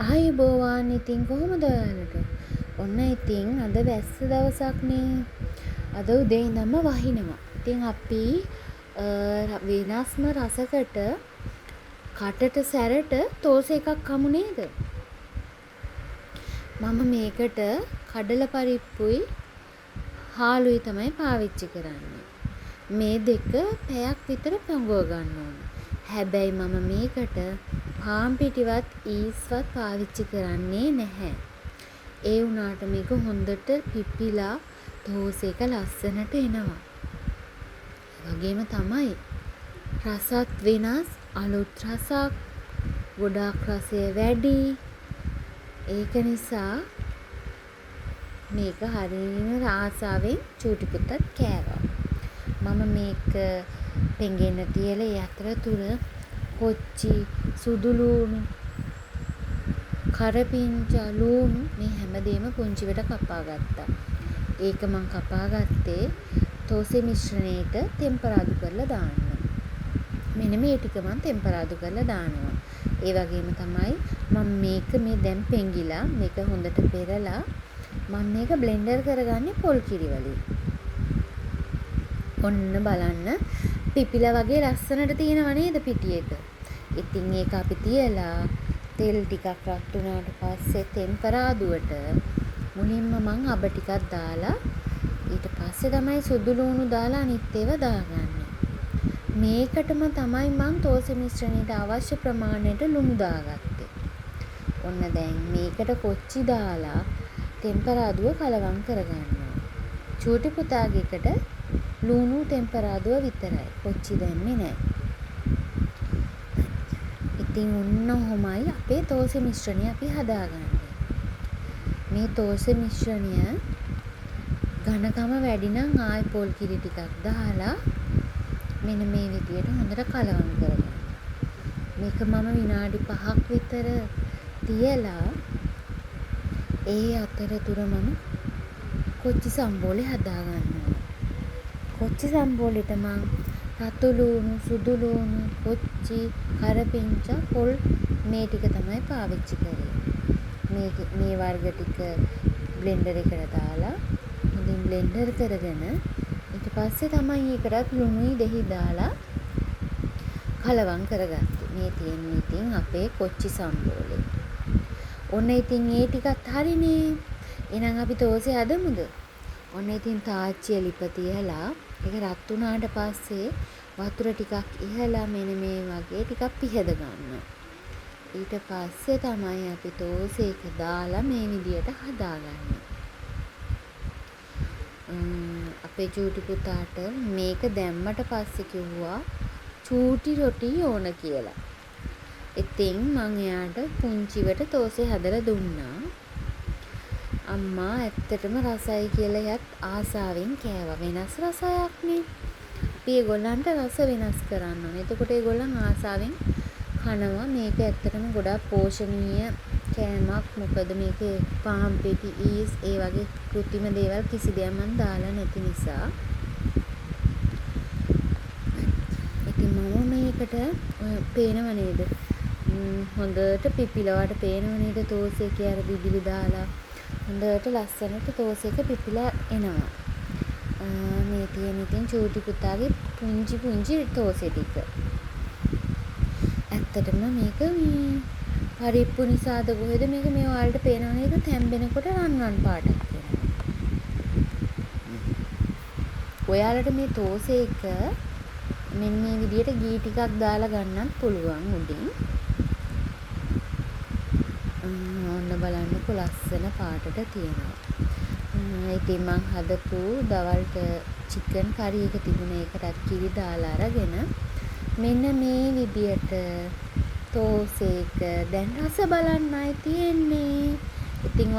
ආයුබෝවන්. ඉතින් කොහොමද ඔයාලට? ඔන්න ඉතින් අද වැස්ස දවසක් නේ. අද උදේ ඉඳන්ම වහිනවා. ඉතින් අපි වෙනස්ම රසකට කටට සැරට තෝස එකක් කමු නේද? මම මේකට කඩල පරිප්පුයි හාලුයි තමයි පාවිච්චි කරන්නේ. මේ දෙක පැයක් විතර පඟව ගන්න ඕන. හැබැයි මම මේකට පාන් පිටිවත් ඊස්වත් පාවිච්චි කරන්නේ නැහැ. ඒ වුණාට මේක හොඳට පිපිලා තෝස එක ලස්සනට එනවා. වගේම තමයි රසත් වෙනස්, අලුත් රසක්, ගොඩාක් රසය වැඩි. ඒක නිසා මේක හරියම ආසාවෙන් චූටි පුතත් කෑවා. මම මේක පෙඟෙන්න තියලා ඒ අතරතුර කොච්චි, සුදු ලූණු, කරපිංචා, ලූණු මේ හැමදේම පුංචිවට කපා ගත්තා. ඒක මං කපා ගත්තේ තෝසේ මිශ්‍රණයට තෙම්පරාදු කරලා දාන්න. මෙන්න මේ ටික මං තෙම්පරාදු කරලා දානවා. ඒ වගේම තමයි මම මේක මේ දැන් පෙඟිලා මේක හොඳට පෙරලා මම මේක බ්ලෙන්ඩර් කරගන්නේ පොල් කිරි වලින්. ඔන්න බලන්න පිපිලා වගේ ලස්සනට තියෙනව නේද පිටි එක. ඉතින් ඒක අපි තියලා තෙල් ටිකක් රත් වුණාට පස්සේ තෙම්පරාදුවට මුලින්ම මං අබ ටිකක් දාලා ඊට පස්සේ තමයි සුදු ලූණු දාලා අනිත් ඒවා දාගන්නේ. මේකටම තමයි මං තෝසෙ මිශ්‍රණයට අවශ්‍ය ප්‍රමාණයට ලුණු දාගත්තේ. ඔන්න දැන් මේකට කොච්චි දාලා තෙම්පරාදුව කලවම් කරගන්නවා. චූටි පුතාගේකට ලූණු තෙම්පරාදුව විතරයි. කොච්චි දැම්මේ නැහැ. ඉතින් ඔන්න ඔහොමයි අපේ තෝසෙ මිශ්‍රණය අපි හදාගන්නේ. මේ තෝසෙ මිශ්‍රණය ඝනකම වැඩි නම් ආයි පොල් කිරි ටිකක් දාලා මෙන්න මේ විදියට හොඳට කලවම් කරගන්න. මේක මම විනාඩි 5ක් විතර තියලා ඒ අතරතුර මම කොච්චි සම්බෝලේ හදාගන්නවා. කොච්චි සම්බෝලෙට මං රතු ලූණු, සුදු ලූණු, කොච්චි, කරපිංචා, පොල් මේ ටික තමයි පාවිච්චි කරේ. මේ වර්ග ටික බ්ලෙන්ඩර් එකට දාලා හොඳින් බ්ලෙන්ඩර් කරගෙන ඊට පස්සේ තමයි ඒකටත් ලුණුයි දෙහි දාලා කලවම් කරගත්තේ. මේ තියෙන්නේ ඉතින් අපේ කොච්චි සම්බෝලේ. ඔන්න ඉතින් ඒ ටිකත් හරිනේ. එහෙනම් අපි තෝසේ හදමුද? ඔන්න ඉතින් තාච්චිය ලිප තියලා ඒක රත් වුණාට පස්සේ වතුර ටිකක් ඉහලා මෙන්න මේ වගේ ටිකක් පිහද ගන්නවා. ඊට පස්සේ තමයි අපි තෝසේ එක දාලා මේ විදියට හදාගන්නේ. අපේ චූටි පුතාට මේක දැම්මට පස්සේ කිව්වා චූටි රොටි ඕන කියලා. ඉතින් මං එයාට පුංචිවට තෝසේ හදලා දුන්නා. අම්මා ඇත්තටම රසයි කියලා එයාත් ආසාවෙන් කෑවා. වෙනස් රසයක් නේ. අපි ඒගොල්ලන්ට රස වෙනස් කරන්න ඕනේ. එතකොට ඒගොල්ලන් ආසාවෙන් කනවා. මේක ඇත්තටම ගොඩාක් පෝෂණීය කෑමක්. මොකද මේකේ පාන් පිටි, ඊස් ඒ වගේ කෘත්‍රිම දේවල් කිසි දෙයක් මම දාලා නැති නිසා. ඉතින් මම මේකට පේනව නේද? හොඳට පිපිලවට පේනව නේද තෝසේ කිය අර බිබිලි දාලා හොඳට ලස්සනට තෝස එක පිපිලා එනවා. මේ තියෙන ඉතින් චූටි පුතාගේ පුංචි පුංචි තෝසෙ ටික. ඇත්තටම මේක පරිප්පු නිසාද කොහෙද මේක මේ ඔයාලට පේනව නේද තැම්බෙනකොට රන්වන් පාටක් වෙනවා. ඔයාලට මේ තෝසෙ එක මෙන්න මේ විදියට ගී ටිකක් දාලා ගන්නත් පුළුවන් උඩින්. ඔන්න බලන්නකො ලස්සන පාටට තියෙනවා. ඉතින් මං හදපු දවල්ට චිකන් කරි එක තිබුණ එකටත් කිරි දාලා අරගෙන මෙන්න මේ විදියට තෝස එක දැන් රස බලන්නයි තියෙන්නේ. ඉතින්